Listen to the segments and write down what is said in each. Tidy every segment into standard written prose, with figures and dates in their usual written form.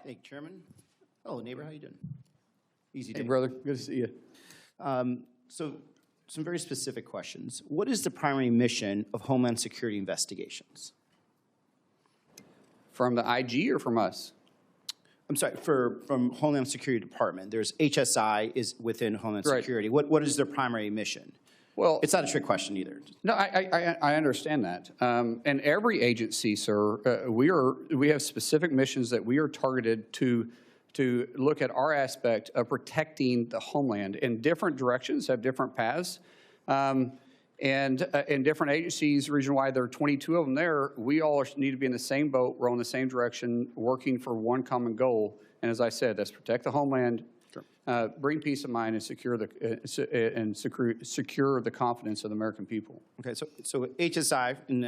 Thank you, Chairman. Hello, neighbor. How you doing? Easy day. Hey, brother. Good to see you. So, some very specific questions. What is the primary mission of Homeland Security investigations? From the IG or from us? I'm sorry, from Homeland Security Department. There's HSI is within Homeland Right. Security. What is their primary mission? Well, It's not a trick question either. no, I understand that. And every agency, sir, we have specific missions that we are targeted to look at our aspect of protecting the homeland. And different directions have different paths. And in different agencies, region-wide, there are 22 of them there. We all need to be in the same boat, row in the same direction, working for one common goal. And as I said, that's protect the homeland, sure. Bring peace of mind, and secure the confidence of the American people. Okay, so HSI, and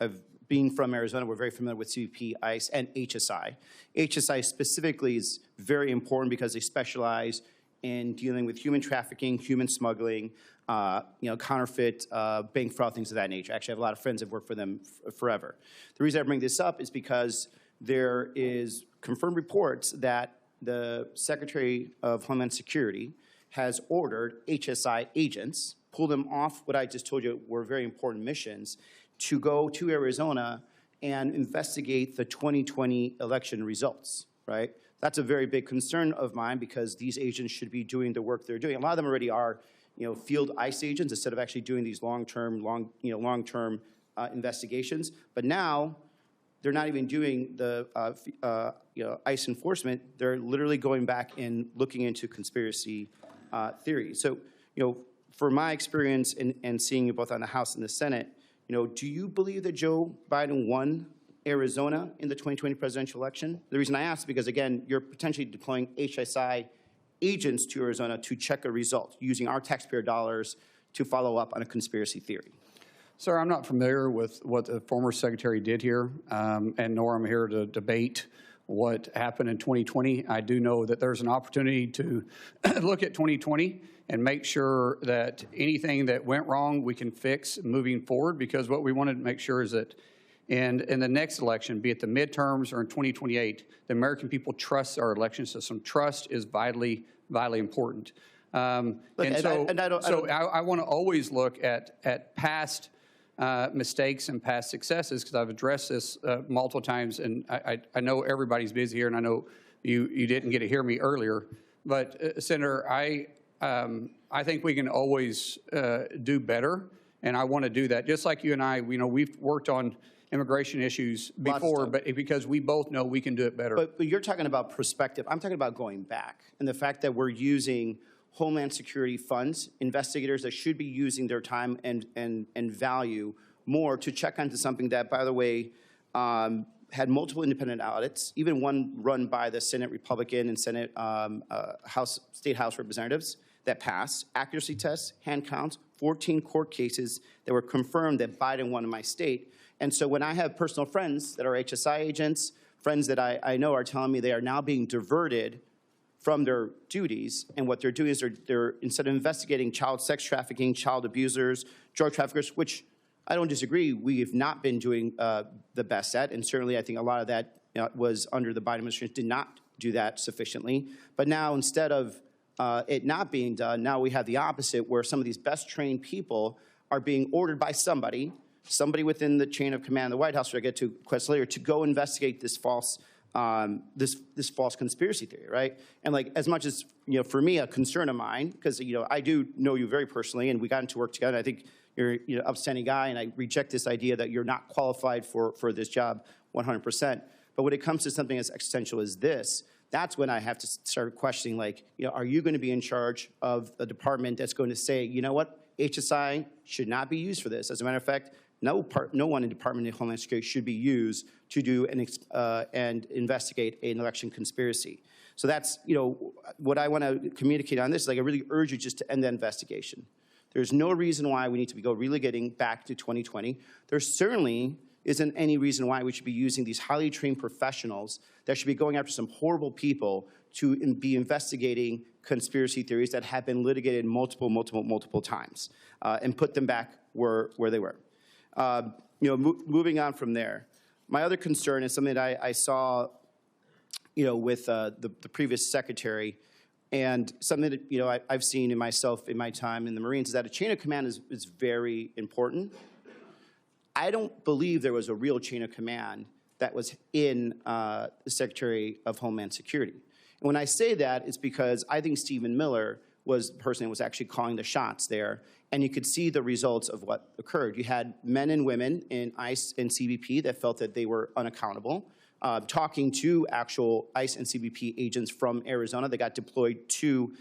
I've been from Arizona, we're very familiar with CBP, ICE, and HSI. HSI specifically is very important because they specialize in dealing with human trafficking, human smuggling, counterfeit, bank fraud, things of that nature. Actually, I have a lot of friends that work for them forever. The reason I bring this up is because there is confirmed reports that the Secretary of Homeland Security has ordered HSI agents, pull them off what I just told you were very important missions, to go to Arizona and investigate the 2020 election results, right? That's a very big concern of mine because these agents should be doing the work they're doing. A lot of them already are, field ICE agents instead of actually doing these long-term investigations. But now they're not even doing the ICE enforcement. They're literally going back and looking into conspiracy theories. So, for my experience and seeing you both on the House and the Senate, do you believe that Joe Biden won Arizona in the 2020 presidential election? The reason I ask is because, again, you're potentially deploying HSI agents to Arizona to check a result using our taxpayer dollars to follow up on a conspiracy theory. Sir, I'm not familiar with what the former secretary did here, and nor am I here to debate what happened in 2020. I do know that there's an opportunity to look at 2020 and make sure that anything that went wrong we can fix moving forward, because what we wanted to make sure is that in the next election, be it the midterms or in 2028, the American people trust our election system. Trust is vitally important. I want to always look at past mistakes and past successes, because I've addressed this multiple times, and I know everybody's busy here, and I know you didn't get to hear me earlier. But Senator, I think we can always do better, and I want to do that. Just like you and I, we've worked on immigration issues before, but because we both know we can do it better. But you're talking about perspective. I'm talking about going back, and the fact that we're using Homeland Security funds, investigators that should be using their time and value more to check onto something that, by the way, had multiple independent audits, even one run by the Senate Republican and Senate State House representatives that passed, accuracy tests, hand counts, 14 court cases that were confirmed that Biden won in my state. And so when I have personal friends that are HSI agents, friends that I know are telling me they are now being diverted from their duties, and what they're doing is they're instead of investigating child sex trafficking, child abusers, drug traffickers, which I don't disagree, we have not been doing the best at, and certainly I think a lot of that was under the Biden administration, did not do that sufficiently. But now instead of it not being done, now we have the opposite, where some of these best trained people are being ordered by somebody within the chain of command of the White House, which I get to quest later, to go investigate this false this false conspiracy theory, right? And like, as much as, for me, a concern of mine, because, I do know you very personally, and we got into work together, and I think you're an upstanding guy, and I reject this idea that you're not qualified for this job 100%. But when it comes to something as existential as this, that's when I have to start questioning, like, are you going to be in charge of a department that's going to say, you know what, HSI should not be used for this? As a matter of fact, no one in the Department of Homeland Security should be used to do and investigate an election conspiracy. So that's, what I want to communicate on this is, like, I really urge you just to end the investigation. There's no reason why we need to go relegating back to 2020. There certainly isn't any reason why we should be using these highly trained professionals that should be going after some horrible people to be investigating conspiracy theories that have been litigated multiple times and put them back where they were. Moving on from there, my other concern is something that I saw with the previous secretary. And something that, I've seen in myself in my time in the Marines is that a chain of command is very important. I don't believe there was a real chain of command that was in the Secretary of Homeland Security. And when I say that, it's because I think Stephen Miller was the person that was actually calling the shots there, and you could see the results of what occurred. You had men and women in ICE and CBP that felt that they were unaccountable, talking to actual ICE and CBP agents from Arizona that got deployed to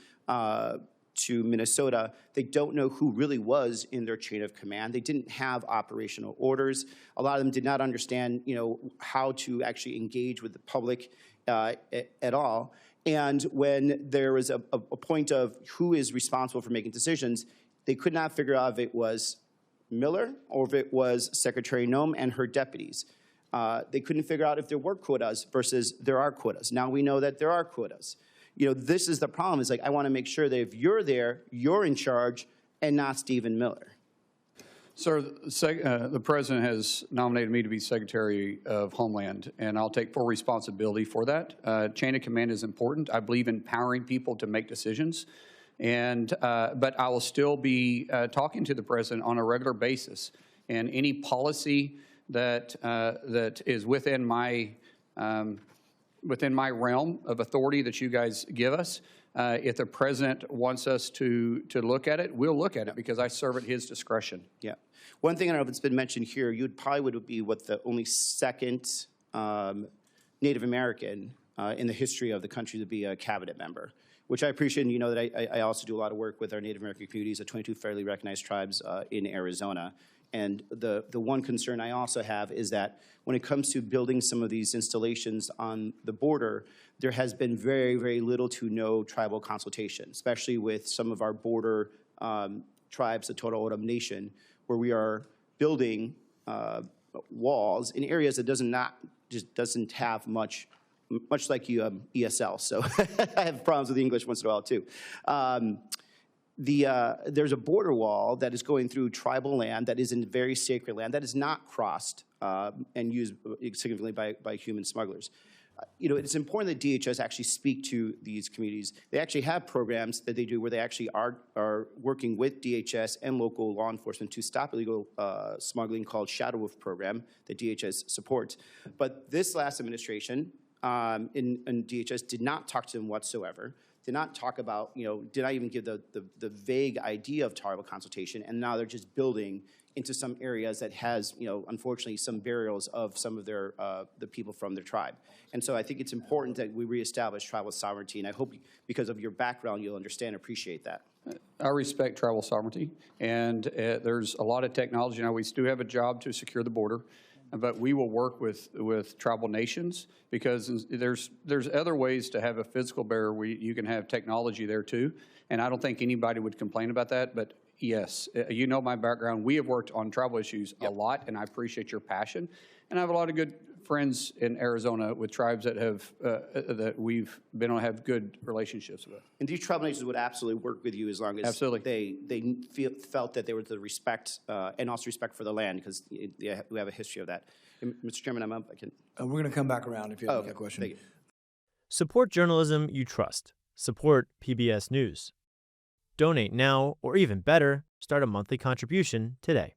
Minnesota. They don't know who really was in their chain of command. They didn't have operational orders. A lot of them did not understand, how to actually engage with the public at all. And when there was a point of who is responsible for making decisions, they could not figure out if it was Miller or if it was Secretary Noem and her deputies. They couldn't figure out if there were quotas versus there are quotas. Now we know that there are quotas. This is the problem. Is I want to make sure that if you're there, you're in charge and not Stephen Miller. Sir, the President has nominated me to be Secretary of Homeland, and I'll take full responsibility for that. Chain of command is important. I believe in empowering people to make decisions, but I will still be talking to the President on a regular basis, and any policy that is within my realm of authority that you guys give us. If the President wants us to look at it, we'll look at it because I serve at his discretion. Yeah. One thing I don't know if it's been mentioned here, you would be the only second Native American in the history of the country to be a cabinet member, which I appreciate. And that I also do a lot of work with our Native American communities, the 22 federally recognized tribes in Arizona. And the one concern I also have is that when it comes to building some of these installations on the border, there has been very, very little to no tribal consultation, especially with some of our border tribes, the Totowa Nation, where we are building walls in areas that doesn't have much like ESL. So I have problems with English once in a while too. There's a border wall that is going through tribal land that is in very sacred land that is not crossed and used significantly by human smugglers. It's important that DHS actually speak to these communities. They actually have programs that they do where they actually are working with DHS and local law enforcement to stop illegal smuggling, called Shadow Wolf program that DHS supports. But this last administration in DHS did not talk to them whatsoever. Did not talk about, did not even give the vague idea of tribal consultation, and now they're just building into some areas that has, unfortunately, some burials of some of their the people from their tribe. And so I think it's important that we reestablish tribal sovereignty, and I hope because of your background you'll understand and appreciate that. I respect tribal sovereignty, and there's a lot of technology. Now, we do have a job to secure the border, but we will work with tribal nations because there's other ways to have a physical barrier. You can have technology there too, and I don't think anybody would complain about that. But yes, my background. We have worked on tribal issues a lot, and I appreciate your passion. And I have a lot of good friends in Arizona with tribes that that we've been able to have good relationships with. And these tribal nations would absolutely work with you as long as they felt that there was the respect and also respect for the land, because we have a history of that. And Mr. Chairman, I'm up. We're going to come back around if you have a question. Thank you. Support journalism you trust. Support PBS News. Donate now, or even better, start a monthly contribution today.